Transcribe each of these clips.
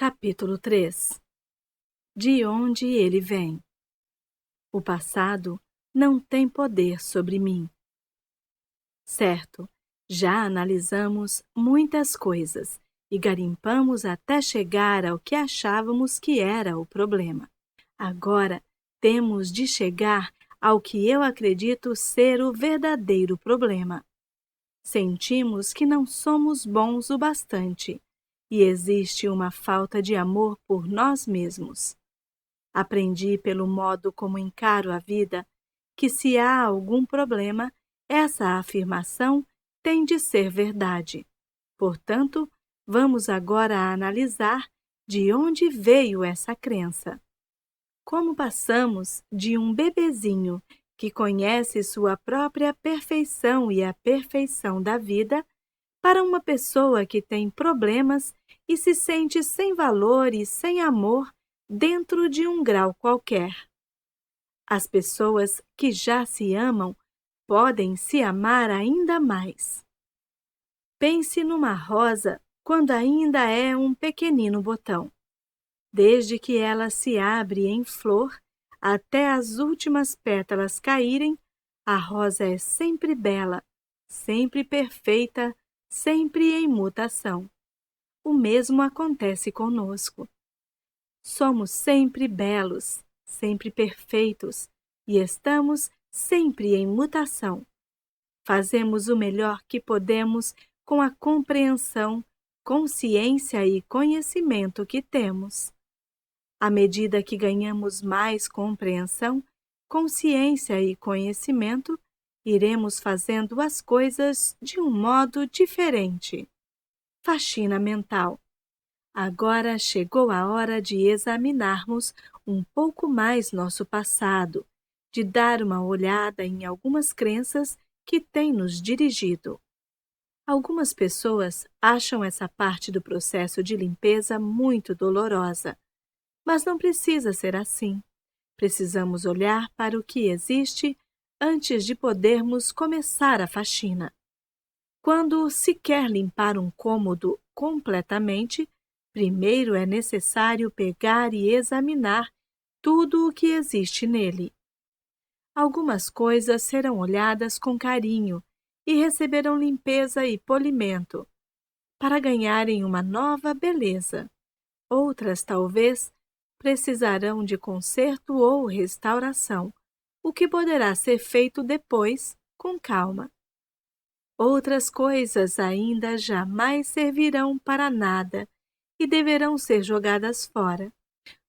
Capítulo 3. De onde ele vem? O passado não tem poder sobre mim. Certo, já analisamos muitas coisas e garimpamos até chegar ao que achávamos que era o problema. Agora temos de chegar ao que eu acredito ser o verdadeiro problema. Sentimos que não somos bons o bastante e existe uma falta de amor por nós mesmos. Aprendi pelo modo como encaro a vida que se há algum problema, essa afirmação tem de ser verdade. Portanto, vamos agora analisar de onde veio essa crença. Como passamos de um bebezinho que conhece sua própria perfeição e a perfeição da vida para uma pessoa que tem problemas e se sente sem valor e sem amor dentro de um grau qualquer. As pessoas que já se amam podem se amar ainda mais. Pense numa rosa quando ainda é um pequenino botão. Desde que ela se abre em flor até as últimas pétalas caírem, a rosa é sempre bela, sempre perfeita, sempre em mutação. O mesmo acontece conosco. Somos sempre belos, sempre perfeitos e estamos sempre em mutação. Fazemos o melhor que podemos com a compreensão, consciência e conhecimento que temos. À medida que ganhamos mais compreensão, consciência e conhecimento, iremos fazendo as coisas de um modo diferente. Faxina mental. Agora chegou a hora de examinarmos um pouco mais nosso passado, de dar uma olhada em algumas crenças que têm nos dirigido. Algumas pessoas acham essa parte do processo de limpeza muito dolorosa, mas não precisa ser assim. Precisamos olhar para o que existe antes de podermos começar a faxina. Quando se quer limpar um cômodo completamente, primeiro é necessário pegar e examinar tudo o que existe nele. Algumas coisas serão olhadas com carinho e receberão limpeza e polimento, para ganharem uma nova beleza. Outras, talvez, precisarão de conserto ou restauração, o que poderá ser feito depois, com calma. Outras coisas ainda jamais servirão para nada e deverão ser jogadas fora.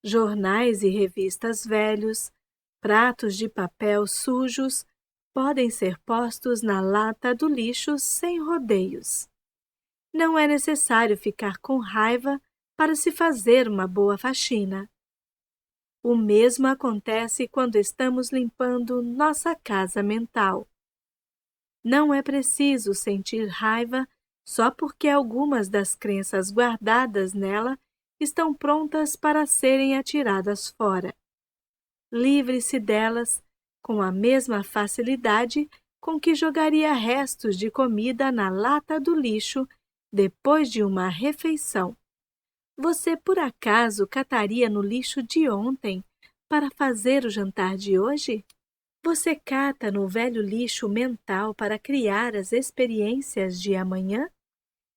Jornais e revistas velhos, pratos de papel sujos, podem ser postos na lata do lixo sem rodeios. Não é necessário ficar com raiva para se fazer uma boa faxina. O mesmo acontece quando estamos limpando nossa casa mental. Não é preciso sentir raiva só porque algumas das crenças guardadas nela estão prontas para serem atiradas fora. Livre-se delas com a mesma facilidade com que jogaria restos de comida na lata do lixo depois de uma refeição. Você, por acaso, cataria no lixo de ontem para fazer o jantar de hoje? Você cata no velho lixo mental para criar as experiências de amanhã?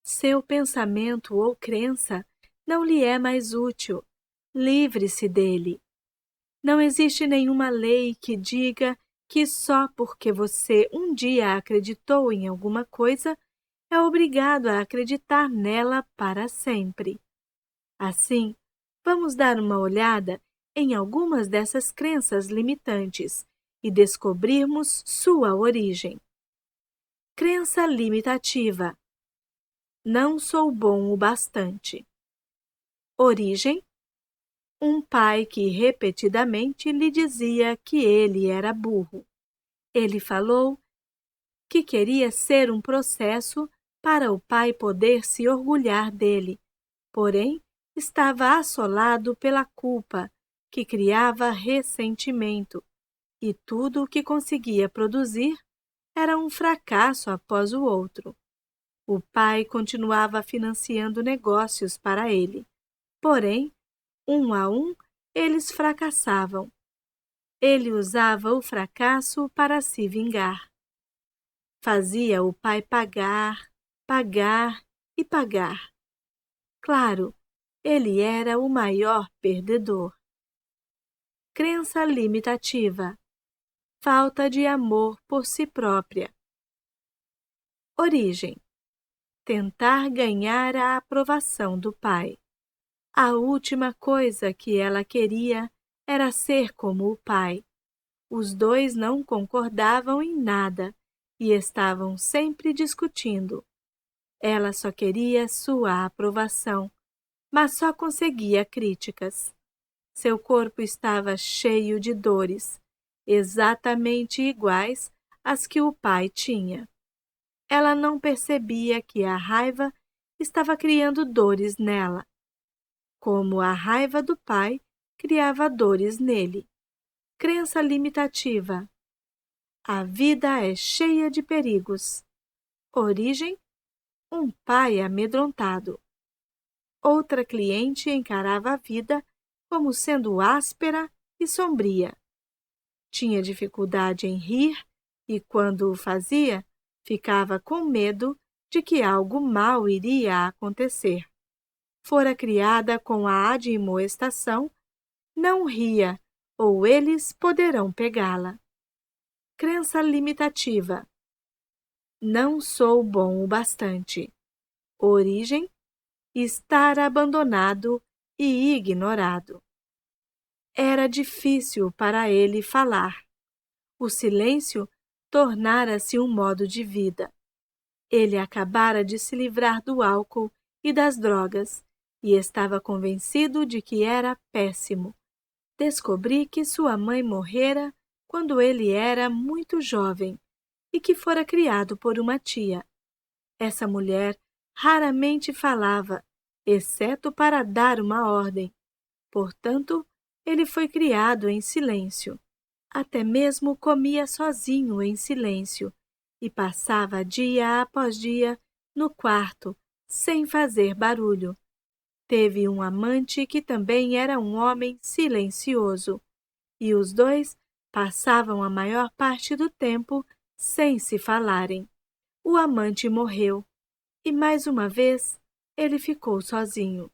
Seu pensamento ou crença não lhe é mais útil. Livre-se dele. Não existe nenhuma lei que diga que só porque você um dia acreditou em alguma coisa, é obrigado a acreditar nela para sempre. Assim, vamos dar uma olhada em algumas dessas crenças limitantes e descobrirmos sua origem. Crença limitativa. Não sou bom o bastante. Origem. Um pai que repetidamente lhe dizia que ele era burro. Ele falou que queria ser um processo para o pai poder se orgulhar dele, porém estava assolado pela culpa, que criava ressentimento, e tudo o que conseguia produzir era um fracasso após o outro. O pai continuava financiando negócios para ele, Porém, um a um, eles fracassavam. Ele usava o fracasso para se vingar. Fazia o pai pagar, pagar e pagar. Claro, ele era o maior perdedor. Crença limitativa. Falta de amor por si própria. Origem. Tentar ganhar a aprovação do pai. A última coisa que ela queria era ser como o pai. Os dois não concordavam em nada e estavam sempre discutindo. Ela só queria sua aprovação, mas só conseguia críticas. Seu corpo estava cheio de dores, exatamente iguais às que o pai tinha. Ela não percebia que a raiva estava criando dores nela, como a raiva do pai criava dores nele. Crença limitativa. A vida é cheia de perigos. Origem: um pai amedrontado. Outra cliente encarava a vida como sendo áspera e sombria. Tinha dificuldade em rir e, quando o fazia, ficava com medo de que algo mal iria acontecer. Fora criada com a admoestação: não ria, ou eles poderão pegá-la. Crença limitativa. Não sou bom o bastante. Origem: estar abandonado e ignorado. Era difícil para ele falar. O silêncio tornara-se um modo de vida. Ele acabara de se livrar do álcool e das drogas e estava convencido de que era péssimo. Descobri que sua mãe morrera quando ele era muito jovem e que fora criado por uma tia. Essa mulher raramente falava, exceto para dar uma ordem. Portanto, ele foi criado em silêncio. Até mesmo comia sozinho em silêncio e passava dia após dia no quarto, sem fazer barulho. Teve um amante que também era um homem silencioso, e os dois passavam a maior parte do tempo sem se falarem. O amante morreu, e mais uma vez ele ficou sozinho.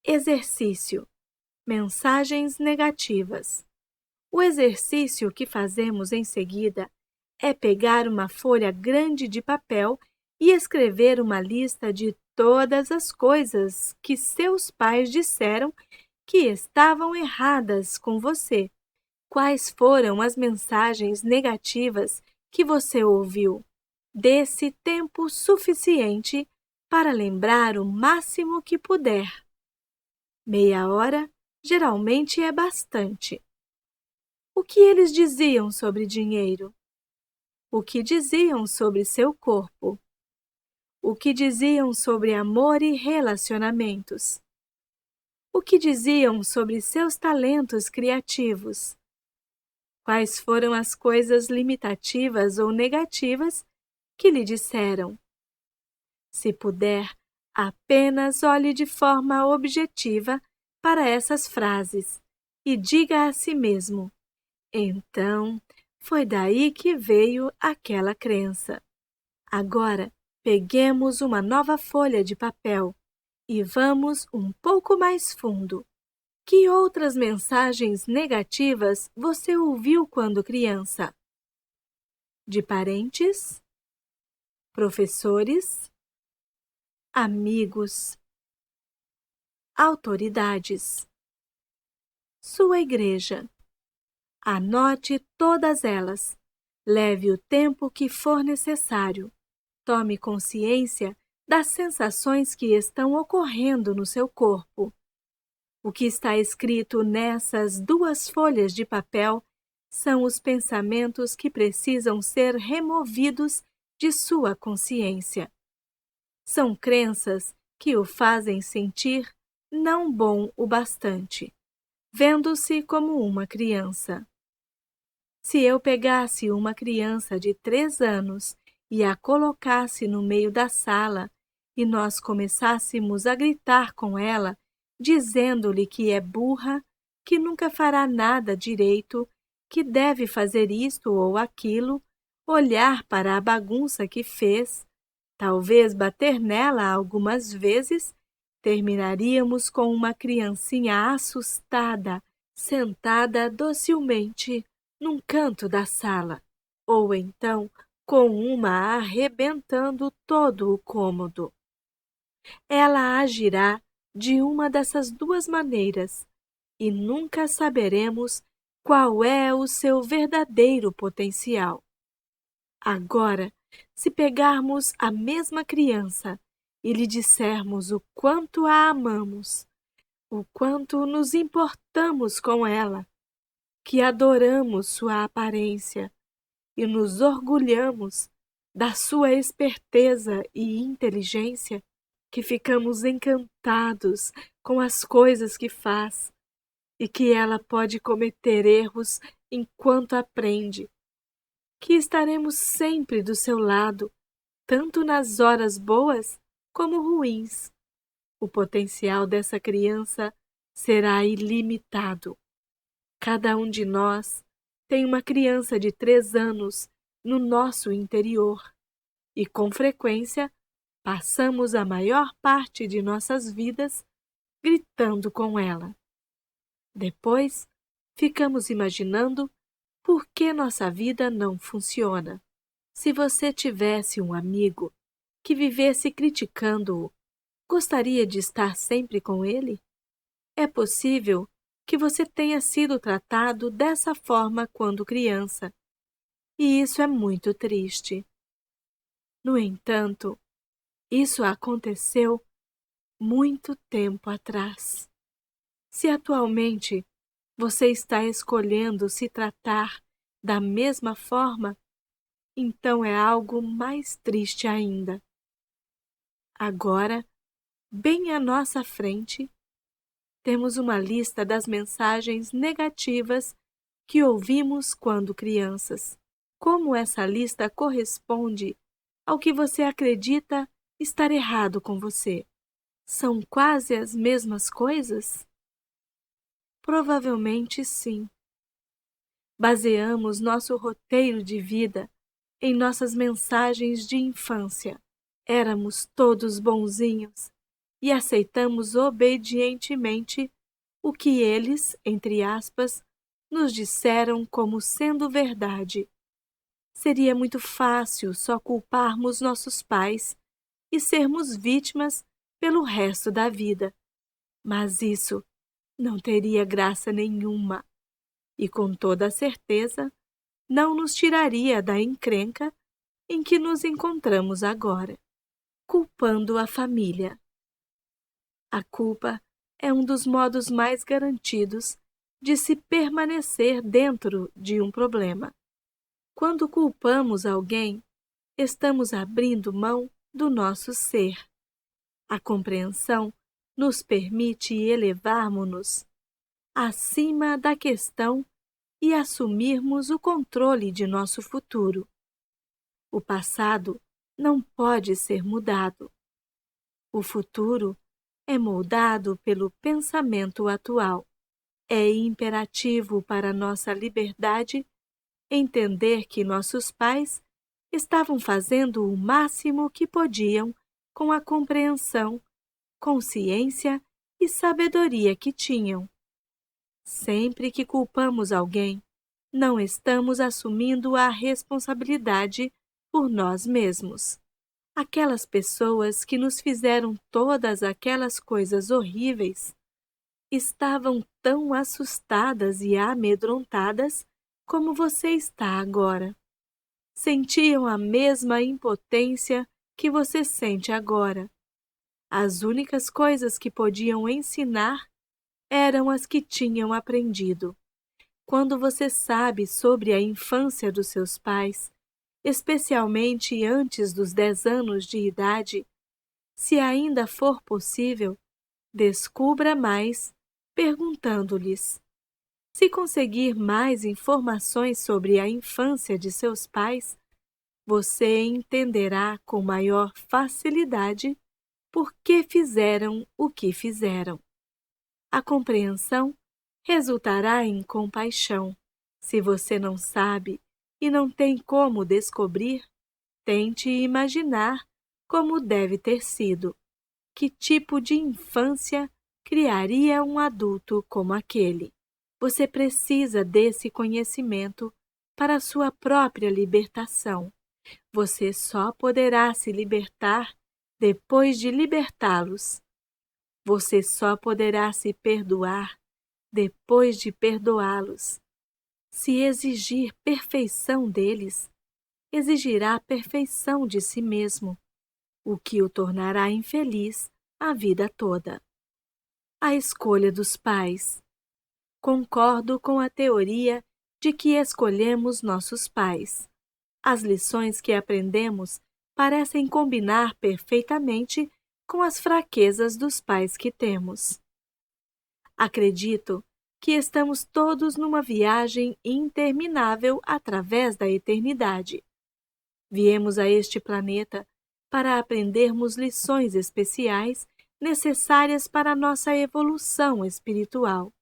Exercício. Mensagens negativas. O exercício que fazemos em seguida é pegar uma folha grande de papel e escrever uma lista de todas as coisas que seus pais disseram que estavam erradas com você. Quais foram as mensagens negativas que você ouviu? Dê-se tempo suficiente para lembrar o máximo que puder. Meia hora geralmente é bastante. O que eles diziam sobre dinheiro? O que diziam sobre seu corpo? O que diziam sobre amor e relacionamentos? O que diziam sobre seus talentos criativos? Quais foram as coisas limitativas ou negativas que lhe disseram? Se puder, apenas olhe de forma objetiva para essas frases e diga a si mesmo: então, foi daí que veio aquela crença. Agora, peguemos uma nova folha de papel e vamos um pouco mais fundo. Que outras mensagens negativas você ouviu quando criança? De parentes? Professores? Amigos? Autoridades? Sua igreja? Anote todas elas. Leve o tempo que for necessário. Tome consciência das sensações que estão ocorrendo no seu corpo. O que está escrito nessas duas folhas de papel são os pensamentos que precisam ser removidos de sua consciência. São crenças que o fazem sentir não bom o bastante, vendo-se como uma criança. Se eu pegasse uma criança de 3 anos e a colocasse no meio da sala e nós começássemos a gritar com ela dizendo-lhe que é burra, que nunca fará nada direito, que deve fazer isto ou aquilo, olhar para a bagunça que fez, talvez bater nela algumas vezes, terminaríamos com uma criancinha assustada, sentada docilmente num canto da sala, ou então com uma arrebentando todo o cômodo. Ela agirá de uma dessas duas maneiras e nunca saberemos qual é o seu verdadeiro potencial. Agora, se pegarmos a mesma criança e lhe dissermos o quanto a amamos, o quanto nos importamos com ela, que adoramos sua aparência e nos orgulhamos da sua esperteza e inteligência, que ficamos encantados com as coisas que faz e que ela pode cometer erros enquanto aprende, que estaremos sempre do seu lado, tanto nas horas boas como ruins. O potencial dessa criança será ilimitado. Cada um de nós tem uma criança de 3 anos no nosso interior e, com frequência, passamos a maior parte de nossas vidas gritando com ela. Depois, ficamos imaginando por que nossa vida não funciona. Se você tivesse um amigo que vivesse criticando-o, gostaria de estar sempre com ele? É possível que você tenha sido tratado dessa forma quando criança, e isso é muito triste. No entanto, isso aconteceu muito tempo atrás. Se atualmente você está escolhendo se tratar da mesma forma, então é algo mais triste ainda. Agora, bem à nossa frente, temos uma lista das mensagens negativas que ouvimos quando crianças. Como essa lista corresponde ao que você acredita estar errado com você? São quase as mesmas coisas? Provavelmente sim. Baseamos nosso roteiro de vida em nossas mensagens de infância. Éramos todos bonzinhos e aceitamos obedientemente o que eles, entre aspas, nos disseram como sendo verdade. Seria muito fácil só culparmos nossos pais e sermos vítimas pelo resto da vida. Mas isso não teria graça nenhuma e, com toda certeza, não nos tiraria da encrenca em que nos encontramos agora, culpando a família. A culpa é um dos modos mais garantidos de se permanecer dentro de um problema. Quando culpamos alguém, estamos abrindo mão do nosso ser. A compreensão nos permite elevarmos-nos acima da questão e assumirmos o controle de nosso futuro. O passado não pode ser mudado. O futuro é moldado pelo pensamento atual. É imperativo para nossa liberdade entender que nossos pais estavam fazendo o máximo que podiam com a compreensão, consciência e sabedoria que tinham. Sempre que culpamos alguém, não estamos assumindo a responsabilidade por nós mesmos. Aquelas pessoas que nos fizeram todas aquelas coisas horríveis estavam tão assustadas e amedrontadas como você está agora. Sentiam a mesma impotência que você sente agora. As únicas coisas que podiam ensinar eram as que tinham aprendido. Quando você sabe sobre a infância dos seus pais, especialmente antes dos 10 anos de idade, se ainda for possível, descubra mais perguntando-lhes. Se conseguir mais informações sobre a infância de seus pais, você entenderá com maior facilidade por que fizeram o que fizeram. A compreensão resultará em compaixão. Se você não sabe e não tem como descobrir, tente imaginar como deve ter sido. Que tipo de infância criaria um adulto como aquele? Você precisa desse conhecimento para sua própria libertação. Você só poderá se libertar depois de libertá-los. Você só poderá se perdoar depois de perdoá-los. Se exigir perfeição deles, exigirá a perfeição de si mesmo, o que o tornará infeliz a vida toda. A escolha dos pais. Concordo com a teoria de que escolhemos nossos pais. As lições que aprendemos parecem combinar perfeitamente com as fraquezas dos pais que temos. Acredito que estamos todos numa viagem interminável através da eternidade. Viemos a este planeta para aprendermos lições especiais necessárias para nossa evolução espiritual.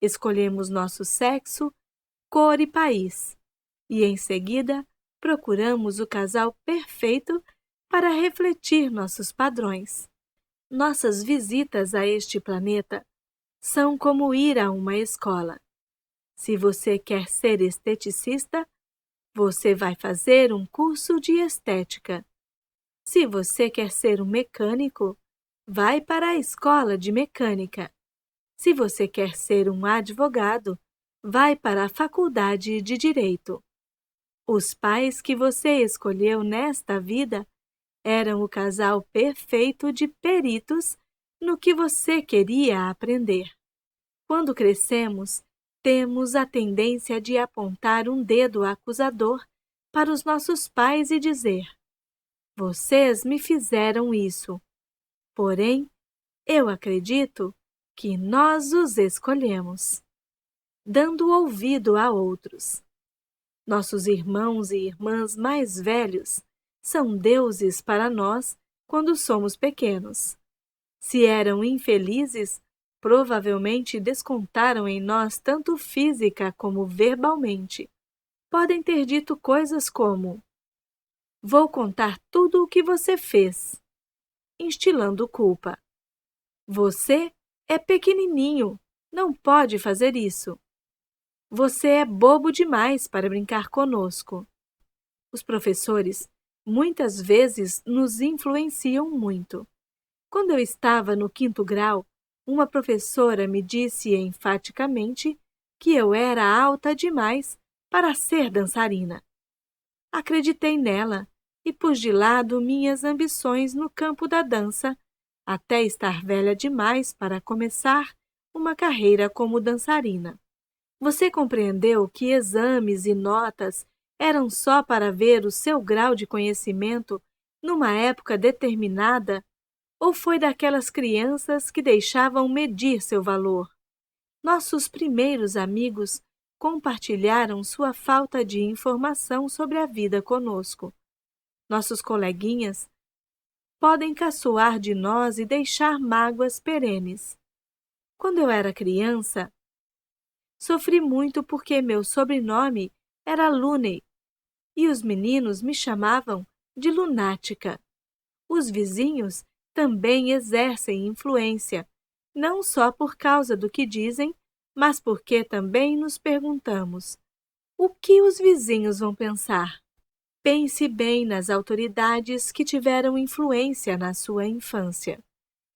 Escolhemos nosso sexo, cor e país, e em seguida procuramos o casal perfeito para refletir nossos padrões. Nossas visitas a este planeta são como ir a uma escola. Se você quer ser esteticista, você vai fazer um curso de estética. Se você quer ser um mecânico, vai para a escola de mecânica. Se você quer ser um advogado, vai para a faculdade de direito. Os pais que você escolheu nesta vida eram o casal perfeito de peritos no que você queria aprender. Quando crescemos, temos a tendência de apontar um dedo acusador para os nossos pais e dizer: vocês me fizeram isso. Porém, eu acredito que nós os escolhemos, dando ouvido a outros. Nossos irmãos e irmãs mais velhos são deuses para nós quando somos pequenos. Se eram infelizes, provavelmente descontaram em nós tanto física como verbalmente. Podem ter dito coisas como: vou contar tudo o que você fez, instilando culpa. Você é pequenininho, não pode fazer isso. Você é bobo demais para brincar conosco. Os professores muitas vezes nos influenciam muito. Quando eu estava no 5º grau, uma professora me disse enfaticamente que eu era alta demais para ser dançarina. Acreditei nela e pus de lado minhas ambições no campo da dança, até estar velha demais para começar uma carreira como dançarina. Você compreendeu que exames e notas eram só para ver o seu grau de conhecimento numa época determinada? Ou foi daquelas crianças que deixavam medir seu valor? Nossos primeiros amigos compartilharam sua falta de informação sobre a vida conosco. Nossos coleguinhas podem caçoar de nós e deixar mágoas perenes. Quando eu era criança, sofri muito porque meu sobrenome era Looney e os meninos me chamavam de lunática. Os vizinhos também exercem influência, não só por causa do que dizem, mas porque também nos perguntamos: o que os vizinhos vão pensar? Pense bem nas autoridades que tiveram influência na sua infância.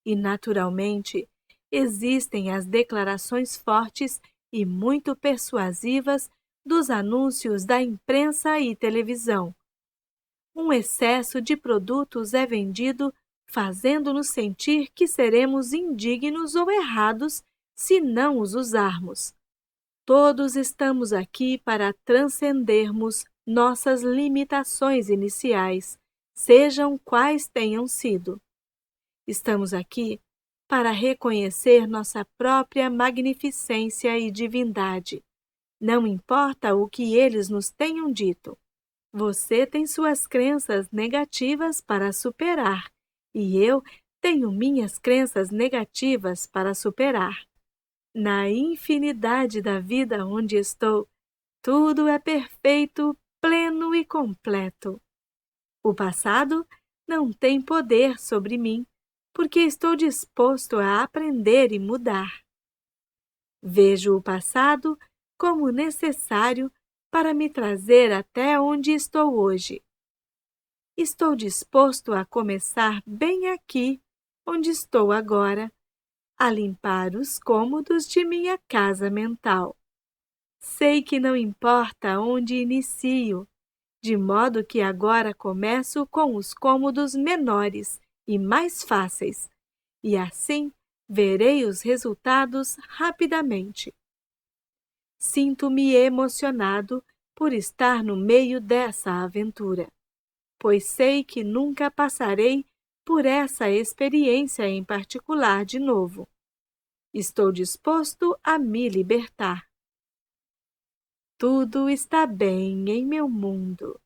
E, naturalmente, existem as declarações fortes e muito persuasivas dos anúncios da imprensa e televisão. Um excesso de produtos é vendido fazendo-nos sentir que seremos indignos ou errados se não os usarmos. Todos estamos aqui para transcendermos nossas limitações iniciais, sejam quais tenham sido. Estamos aqui para reconhecer nossa própria magnificência e divindade. Não importa o que eles nos tenham dito. Você tem suas crenças negativas para superar, e eu Tenho minhas crenças negativas para superar. Na infinidade da vida onde estou, tudo é perfeito, pleno e completo. O passado não tem poder sobre mim, porque estou disposto a aprender e mudar. Vejo o passado como necessário para me trazer até onde estou hoje. Estou disposto a começar bem aqui, onde estou agora, a limpar os cômodos de minha casa mental. Sei que não importa onde inicio, de modo que agora começo com os cômodos menores e mais fáceis, e assim verei os resultados rapidamente. Sinto-me emocionado por estar no meio dessa aventura, pois sei que nunca passarei por essa experiência em particular de novo. Estou disposto a me libertar. Tudo está bem em meu mundo.